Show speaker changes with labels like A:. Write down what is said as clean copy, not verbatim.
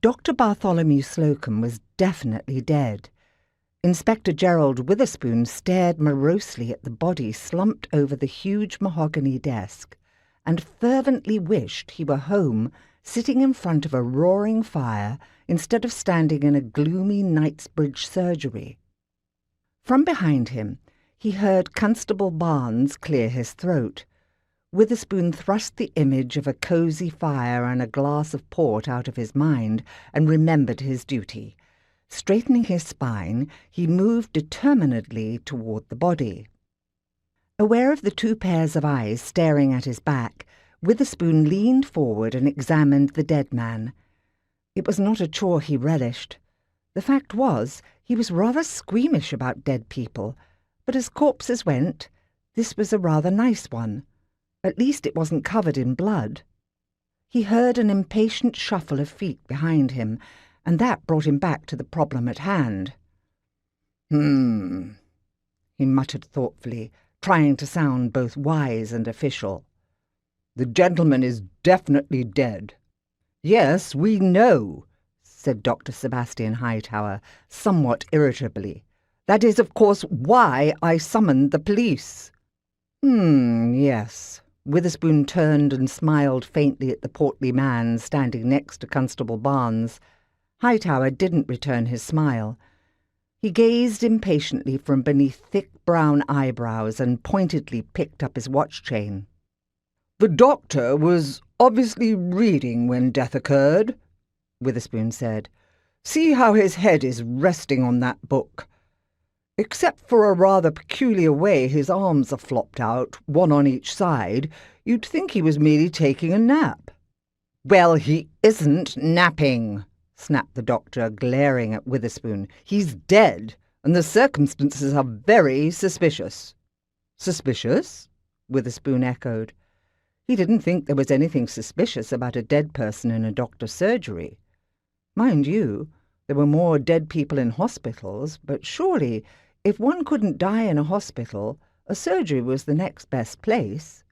A: Dr. Bartholomew Slocum was definitely dead. Inspector Gerald Witherspoon stared morosely at the body slumped over the huge mahogany desk, and fervently wished he were home, sitting in front of a roaring fire instead of standing in a gloomy Knightsbridge surgery. From behind him, he heard Constable Barnes clear his throat. Witherspoon thrust the image of a cosy fire and a glass of port out of his mind and remembered his duty. Straightening his spine, he moved determinedly toward the body. Aware of the two pairs of eyes staring at his back, Witherspoon leaned forward and examined the dead man. It was not a chore he relished. The fact was, he was rather squeamish about dead people, but as corpses went, this was a rather nice one. At least it wasn't covered in blood. He heard an impatient shuffle of feet behind him, and that brought him back to the problem at hand. He muttered thoughtfully, trying to sound both wise and official. "The gentleman is definitely dead." "Yes, we know," said Dr. Sebastian Hightower, somewhat irritably. "That is, of course, why I summoned the police." Yes." Witherspoon turned and smiled faintly at the portly man standing next to Constable Barnes. Hightower didn't return his smile. He gazed impatiently from beneath thick brown eyebrows and pointedly picked up his watch chain. "The doctor was obviously reading when death occurred," Witherspoon said. "See how his head is resting on that book. Except for a rather peculiar way his arms are flopped out, one on each side, you'd think he was merely taking a nap." "Well, he isn't napping," snapped the doctor, glaring at Witherspoon. "He's dead, and the circumstances are very suspicious." "Suspicious?" Witherspoon echoed. He didn't think there was anything suspicious about a dead person in a doctor's surgery. Mind you, there were more dead people in hospitals, but surely, if one couldn't die in a hospital, a surgery was the next best place.